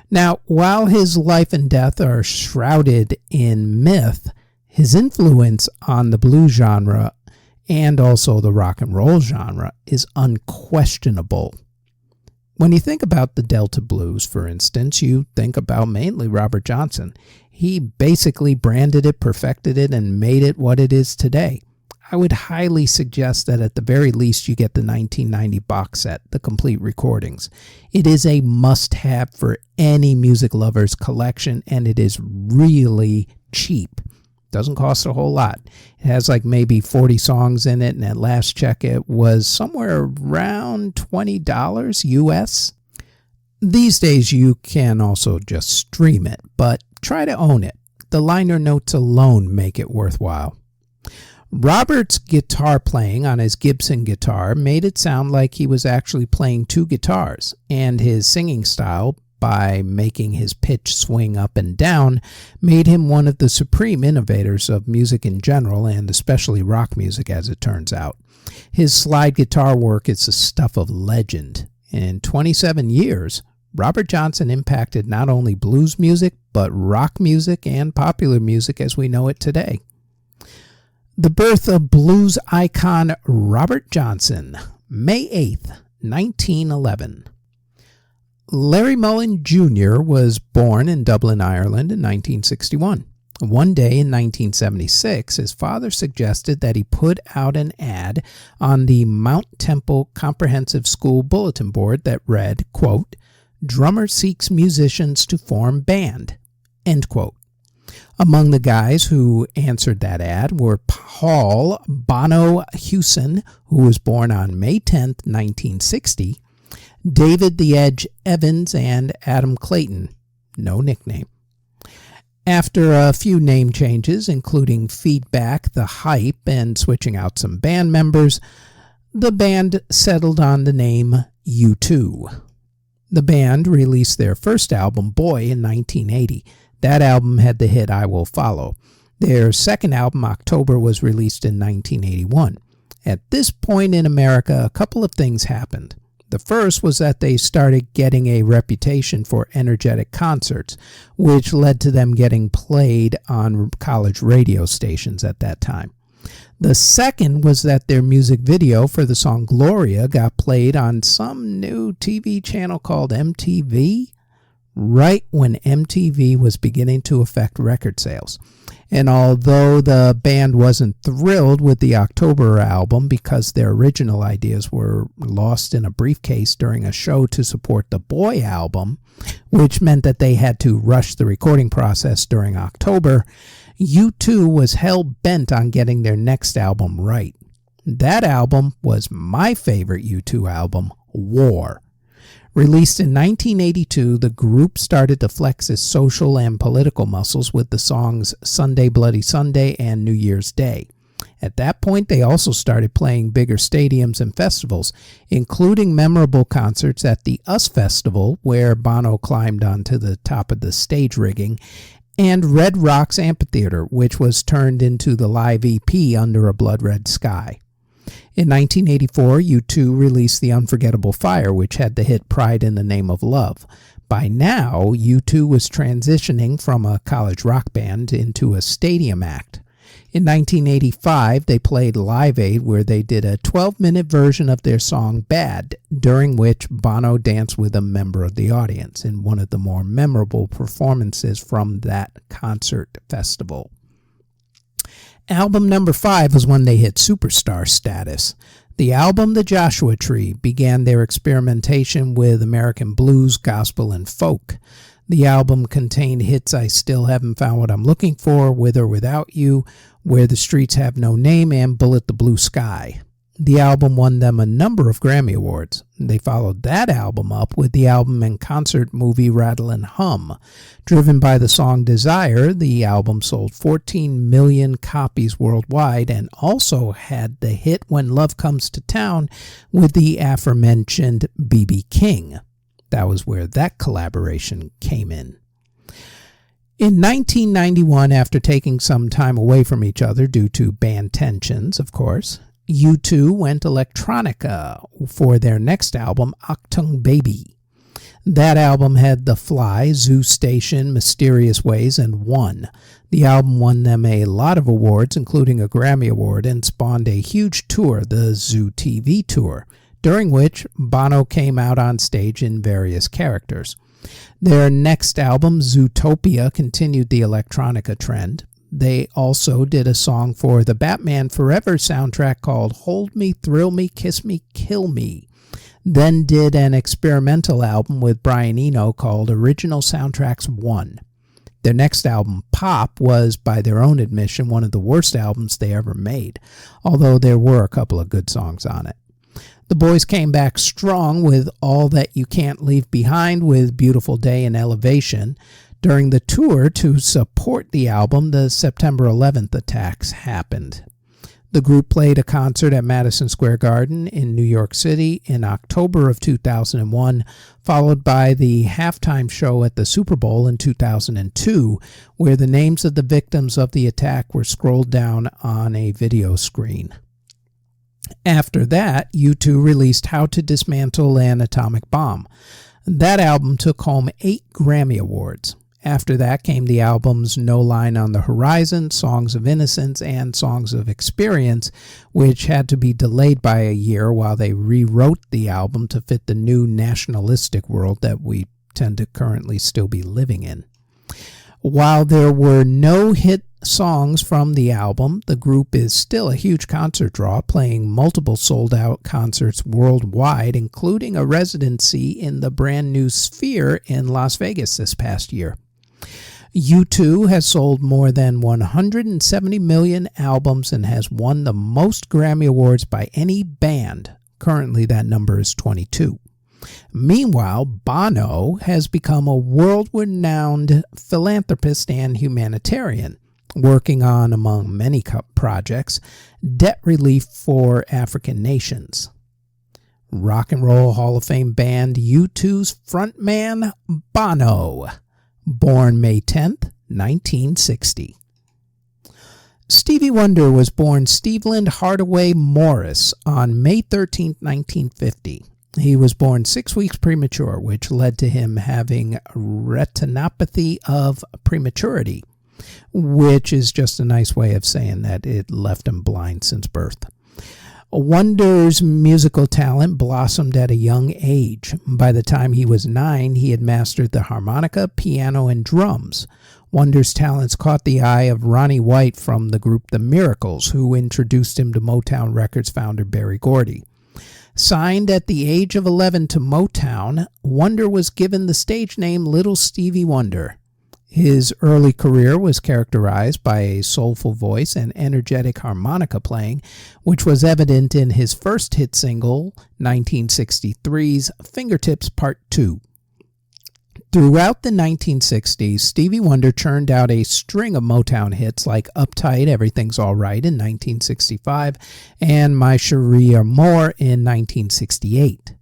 Now, while his life and death are shrouded in myth, his influence on the blues genre and also the rock and roll genre is unquestionable. When you think about the Delta Blues, for instance, you think about mainly Robert Johnson. He basically branded it, perfected it, and made it what it is today. I would highly suggest that at the very least you get the 1990 box set, The Complete Recordings. It is a must-have for any music lover's collection, and it is really cheap. Doesn't cost a whole lot. It has like maybe 40 songs in it, and at last check it was somewhere around $20 US. These days you can also just stream it, but try to own it. The liner notes alone make it worthwhile. Robert's guitar playing on his Gibson guitar made it sound like he was actually playing two guitars, and his singing style, by making his pitch swing up and down, made him one of the supreme innovators of music in general, and especially rock music, as it turns out. His slide guitar work is the stuff of legend. In 27 years, Robert Johnson impacted not only blues music, but rock music and popular music as we know it today. The birth of blues icon Robert Johnson, May 8th, 1911. Larry Mullen Jr. was born in Dublin, Ireland in 1961. One day in 1976, his father suggested that he put out an ad on the Mount Temple Comprehensive School bulletin board that read, quote, "Drummer seeks musicians to form band," end quote. Among the guys who answered that ad were Paul Bono Hewson, who was born on May 10th, 1960, David the Edge Evans, and Adam Clayton, no nickname. After a few name changes, including Feedback, The Hype, and switching out some band members, the band settled on the name U2. The band released their first album, Boy, in 1980. That album had the hit I Will Follow. Their second album, October, was released in 1981. At this point in America, a couple of things happened. The first was that they started getting a reputation for energetic concerts, which led to them getting played on college radio stations at that time. The second was that their music video for the song Gloria got played on some new TV channel called MTV, right when MTV was beginning to affect record sales. And although the band wasn't thrilled with the October album because their original ideas were lost in a briefcase during a show to support the Boy album, which meant that they had to rush the recording process during October, U2 was hell-bent on getting their next album right. That album was my favorite U2 album, War. Released in 1982, the group started to flex its social and political muscles with the songs Sunday Bloody Sunday and New Year's Day. At that point, they also started playing bigger stadiums and festivals, including memorable concerts at the US Festival, where Bono climbed onto the top of the stage rigging, and Red Rocks Amphitheater, which was turned into the live EP Under a Blood Red Sky. In 1984, U2 released The Unforgettable Fire, which had the hit Pride in the Name of Love. By now, U2 was transitioning from a college rock band into a stadium act. In 1985, they played Live Aid, where they did a 12-minute version of their song Bad, during which Bono danced with a member of the audience in one of the more memorable performances from that concert festival. Album number 5 was when they hit superstar status. The album The Joshua Tree began their experimentation with American blues, gospel, and folk. The album contained hits I Still Haven't Found What I'm Looking For, With or Without You, Where the Streets Have No Name, and Bullet the Blue Sky. The album won them a number of Grammy Awards. They followed that album up with the album and concert movie Rattle and Hum. Driven by the song Desire, the album sold 14 million copies worldwide and also had the hit When Love Comes to Town with the aforementioned B.B. King. That was where that collaboration came in. In 1991, after taking some time away from each other due to band tensions, of course, U2 went electronica for their next album, Achtung Baby. That album had The Fly, Zoo Station, Mysterious Ways, and One. The album won them a lot of awards, including a Grammy Award, and spawned a huge tour, the Zoo TV Tour, during which Bono came out on stage in various characters. Their next album, Zootopia, continued the electronica trend. They also did a song for the Batman Forever soundtrack called Hold Me, Thrill Me, Kiss Me, Kill Me. Then did an experimental album with Brian Eno called Original Soundtracks 1. Their next album, Pop, was, by their own admission, one of the worst albums they ever made, although there were a couple of good songs on it. The boys came back strong with All That You Can't Leave Behind with Beautiful Day and Elevation. During the tour to support the album, the September 11th attacks happened. The group played a concert at Madison Square Garden in New York City in October of 2001, followed by the halftime show at the Super Bowl in 2002, where the names of the victims of the attack were scrolled down on a video screen. After that, U2 released How to Dismantle an Atomic Bomb. That album took home 8 Grammy Awards. After that came the albums No Line on the Horizon, Songs of Innocence, and Songs of Experience, which had to be delayed by a year while they rewrote the album to fit the new nationalistic world that we tend to currently still be living in. While there were no hit songs from the album, the group is still a huge concert draw, playing multiple sold-out concerts worldwide, including a residency in the brand new Sphere in Las Vegas this past year. U2 has sold more than 170 million albums and has won the most Grammy Awards by any band. Currently, that number is 22. Meanwhile, Bono has become a world-renowned philanthropist and humanitarian, working on, among many projects, debt relief for African nations. Rock and Roll Hall of Fame band U2's frontman Bono, born May 10th, 1960. Stevie Wonder was born Steveland Hardaway Morris on May 13, 1950. He was born 6 weeks premature, which led to him having retinopathy of prematurity, which is just a nice way of saying that it left him blind since birth. Wonder's musical talent blossomed at a young age. By the time he was 9, he had mastered the harmonica, piano, and drums. Wonder's talents caught the eye of Ronnie White from the group The Miracles, who introduced him to Motown Records founder Berry Gordy. Signed at the age of 11 to Motown, Wonder was given the stage name Little Stevie Wonder. His early career was characterized by a soulful voice and energetic harmonica playing, which was evident in his first hit single, 1963's Fingertips Part 2. Throughout the 1960s, Stevie Wonder churned out a string of Motown hits like Uptight, Everything's All Right in 1965, and My Cherie Amour in 1968.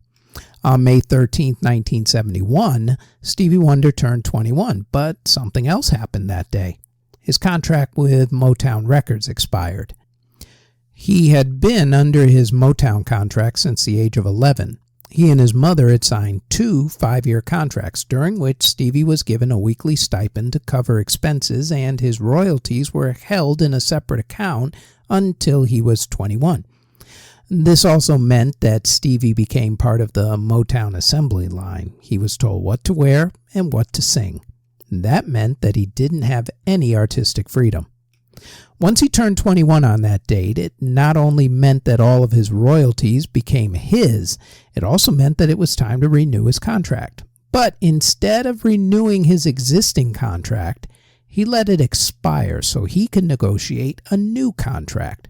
On May 13, 1971, Stevie Wonder turned 21, but something else happened that day. His contract with Motown Records expired. He had been under his Motown contract since the age of 11. He and his mother had signed 2 5-year contracts, during which Stevie was given a weekly stipend to cover expenses, and his royalties were held in a separate account until he was 21. This also meant that Stevie became part of the Motown assembly line. He was told what to wear and what to sing. That meant that he didn't have any artistic freedom. Once he turned 21 on that date, it not only meant that all of his royalties became his, it also meant that it was time to renew his contract. But instead of renewing his existing contract, he let it expire so he could negotiate a new contract.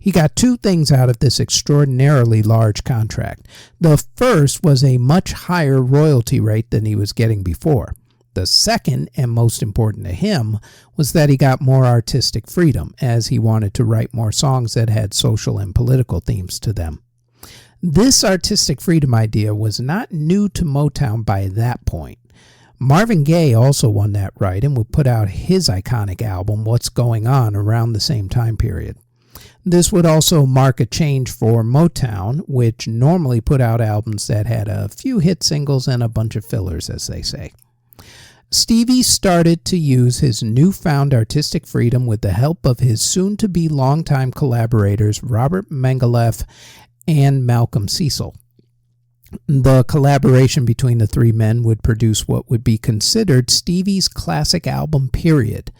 He got 2 things out of this extraordinarily large contract. The first was a much higher royalty rate than he was getting before. The second, and most important to him, was that he got more artistic freedom, as he wanted to write more songs that had social and political themes to them. This artistic freedom idea was not new to Motown by that point. Marvin Gaye also won that right and would put out his iconic album, What's Going On, around the same time period. This would also mark a change for Motown, which normally put out albums that had a few hit singles and a bunch of fillers, as they say. Stevie started to use his newfound artistic freedom with the help of his soon-to-be longtime collaborators Robert Mengeleff and Malcolm Cecil. The collaboration between the 3 men would produce what would be considered Stevie's classic album period.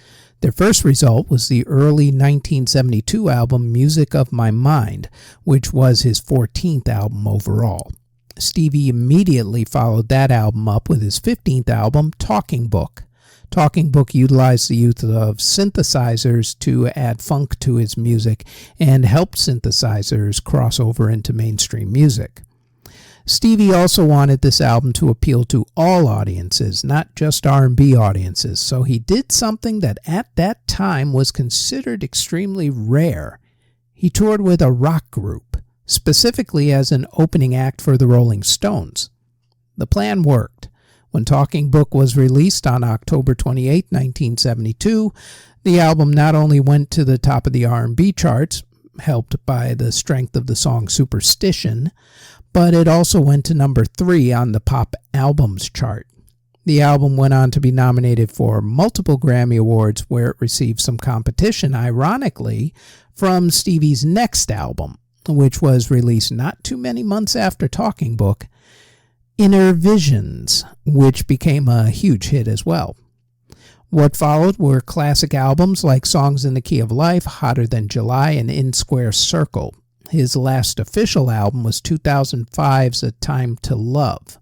Their first result was the early 1972 album Music of My Mind, which was his 14th album overall. Stevie immediately followed that album up with his 15th album, Talking Book. Talking Book utilized the use of synthesizers to add funk to his music and helped synthesizers cross over into mainstream music. Stevie also wanted this album to appeal to all audiences, not just R&B audiences, so he did something that at that time was considered extremely rare. He toured with a rock group, specifically as an opening act for the Rolling Stones. The plan worked. When Talking Book was released on October 28, 1972, the album not only went to the top of the R&B charts, helped by the strength of the song Superstition, but it also went to number 3 on the Pop Albums chart. The album went on to be nominated for multiple Grammy Awards, where it received some competition, ironically, from Stevie's next album, which was released not too many months after Talking Book, Inner Visions, which became a huge hit as well. What followed were classic albums like Songs in the Key of Life, Hotter Than July, and In Square Circle. His last official album was 2005's A Time to Love.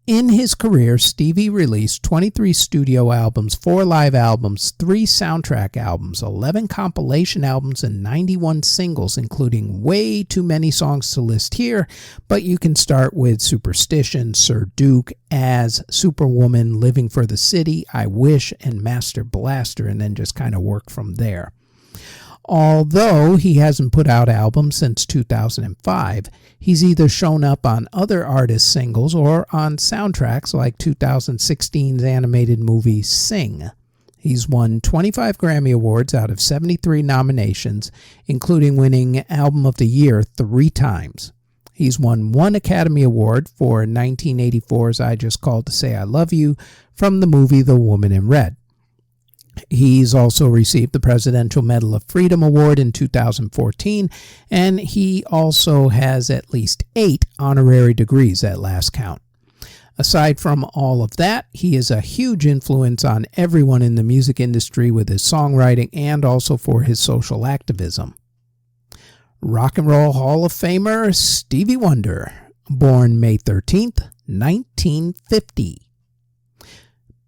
In his career, Stevie released 23 studio albums, 4 live albums, 3 soundtrack albums, 11 compilation albums, and 91 singles, including way too many songs to list here, but you can start with Superstition, Sir Duke, As, Superwoman, Living for the City, I Wish, and Master Blaster, and then just kind of work from there. Although he hasn't put out albums since 2005, he's either shown up on other artists' singles or on soundtracks like 2016's animated movie Sing. He's won 25 Grammy Awards out of 73 nominations, including winning Album of the Year 3 times. He's won 1 Academy Award for 1984's I Just Called to Say I Love You from the movie The Woman in Red. He's also received the Presidential Medal of Freedom Award in 2014, and he also has at least 8 honorary degrees at last count. Aside from all of that, he is a huge influence on everyone in the music industry with his songwriting and also for his social activism. Rock and Roll Hall of Famer Stevie Wonder, born May 13th, 1950.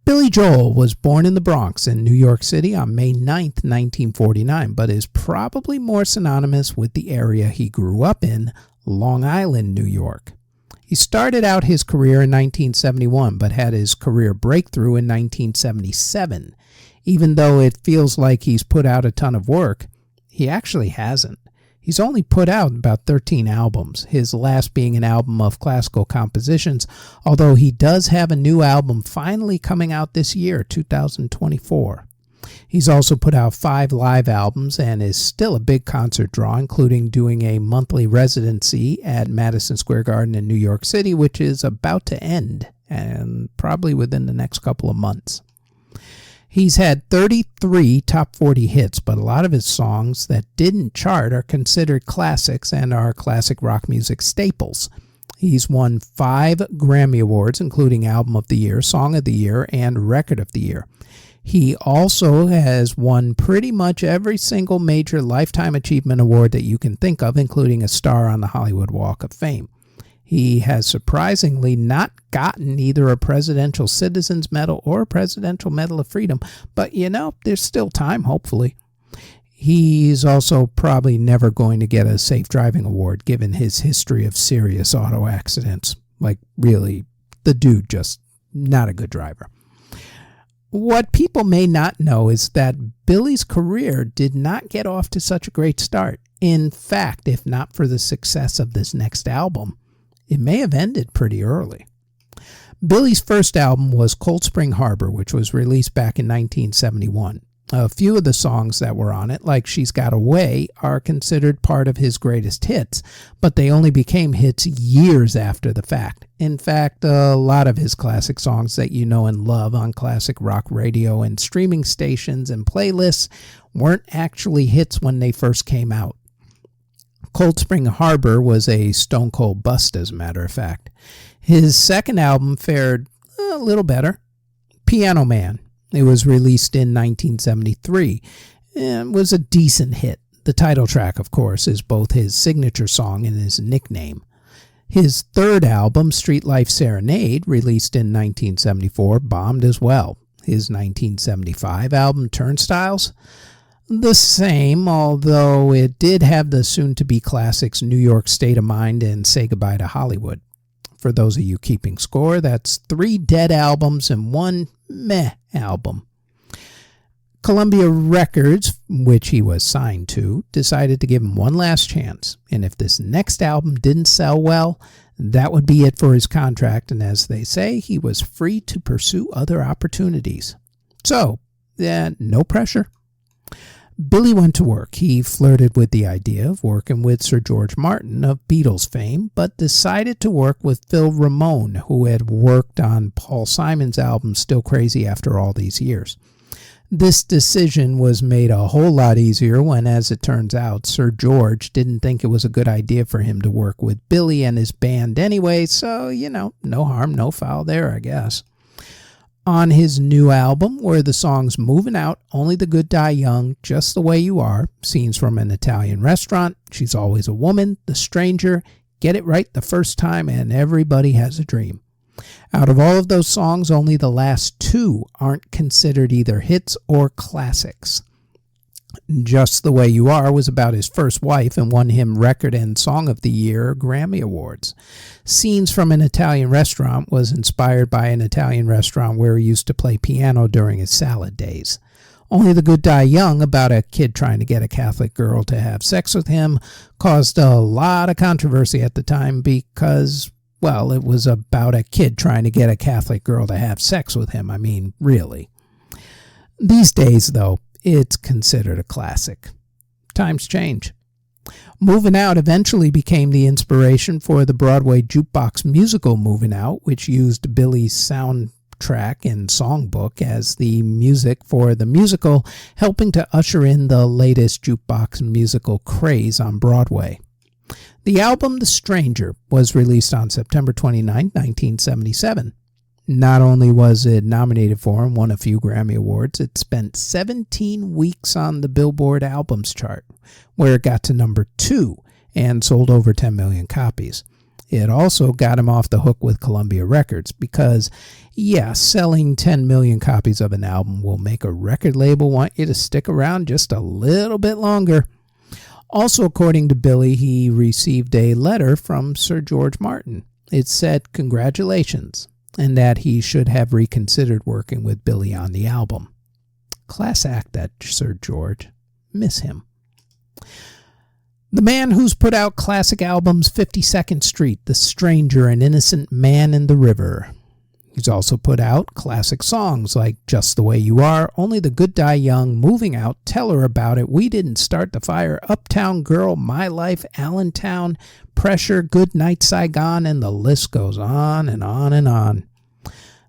Billy Joel was born in the Bronx in New York City on May 9th, 1949, but is probably more synonymous with the area he grew up in, Long Island, New York. He started out his career in 1971, but had his career breakthrough in 1977. Even though it feels like he's put out a ton of work, he actually hasn't. He's only put out about 13 albums, his last being an album of classical compositions, although he does have a new album finally coming out this year, 2024. He's also put out 5 live albums and is still a big concert draw, including doing a monthly residency at Madison Square Garden in New York City, which is about to end, and probably within the next couple of months. He's had 33 top 40 hits, but a lot of his songs that didn't chart are considered classics and are classic rock music staples. He's won 5 Grammy Awards, including Album of the Year, Song of the Year, and Record of the Year. He also has won pretty much every single major Lifetime Achievement Award that you can think of, including a star on the Hollywood Walk of Fame. He has surprisingly not gotten either a Presidential Citizens Medal or a Presidential Medal of Freedom, but there's still time, hopefully. He's also probably never going to get a Safe Driving Award given his history of serious auto accidents. Like, really, the dude just not a good driver. What people may not know is that Billy's career did not get off to such a great start. In fact, if not for the success of this next album, it may have ended pretty early. Billy's first album was Cold Spring Harbor, which was released back in 1971. A few of the songs that were on it, like She's Got Away, are considered part of his greatest hits, but they only became hits years after the fact. In fact, a lot of his classic songs that you know and love on classic rock radio and streaming stations and playlists weren't actually hits when they first came out. Cold Spring Harbor was a stone cold bust, as a matter of fact. His second album fared a little better, Piano Man. It was released in 1973 and was a decent hit. The title track, of course, is both his signature song and his nickname. His third album, Street Life Serenade, released in 1974, bombed as well. His 1975 album, Turnstiles, the same, although it did have the soon-to-be classics New York State of Mind and Say Goodbye to Hollywood. For those of you keeping score, that's 3 dead albums and 1 meh album. Columbia Records, which he was signed to, decided to give him one last chance, and if this next album didn't sell well, that would be it for his contract, and as they say, he was free to pursue other opportunities. So, no pressure. Billy went to work. He flirted with the idea of working with Sir George Martin of Beatles fame, but decided to work with Phil Ramone, who had worked on Paul Simon's album Still Crazy after all these years. This decision was made a whole lot easier when, as it turns out, Sir George didn't think it was a good idea for him to work with Billy and his band anyway, so, no harm, no foul there, I guess. On his new album were the songs Moving Out, Only the Good Die Young, Just the Way You Are, Scenes from an Italian Restaurant, She's Always a Woman, The Stranger, Get It Right the First Time, and Everybody Has a Dream. Out of all of those songs, only the last two aren't considered either hits or classics. Just the Way You Are was about his first wife and won him Record and Song of the Year Grammy Awards. Scenes from an Italian Restaurant was inspired by an Italian restaurant where he used to play piano during his salad days. Only the Good Die Young, about a kid trying to get a Catholic girl to have sex with him, caused a lot of controversy at the time because, well, it was about a kid trying to get a Catholic girl to have sex with him. I mean, really. These days, though, it's considered a classic. Times change. Moving Out eventually became the inspiration for the Broadway jukebox musical Moving Out, which used Billy's soundtrack and songbook as the music for the musical, helping to usher in the latest jukebox musical craze on Broadway. The album The Stranger was released on September 29, 1977. Not only was it nominated for and won a few Grammy Awards, it spent 17 weeks on the Billboard Albums chart, where it got to number 2 and sold over 10 million copies. It also got him off the hook with Columbia Records because, yeah, selling 10 million copies of an album will make a record label want you to stick around just a little bit longer. Also, according to Billy, he received a letter from Sir George Martin. It said, "Congratulations," and that he should have reconsidered working with Billy on the album. Class act, that Sir George. Miss him. The man who's put out classic albums 52nd Street, The Stranger, and Innocent Man in the River. He's also put out classic songs like Just the Way You Are, Only the Good Die Young, Moving Out, Tell Her About It, We Didn't Start the Fire, Uptown Girl, My Life, Allentown, Pressure, Good Night Saigon, and the list goes on and on and on.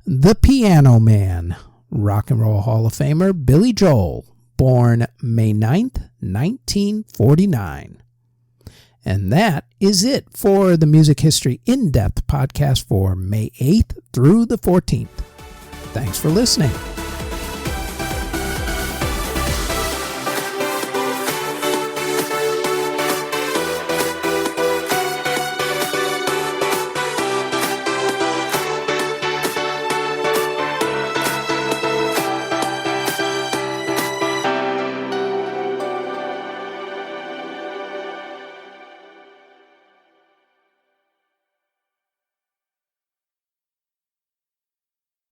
The Piano Man, Rock and Roll Hall of Famer Billy Joel, born May 9th, 1949. And that is it for the Music History In-Depth podcast for May 8th through the 14th. Thanks for listening.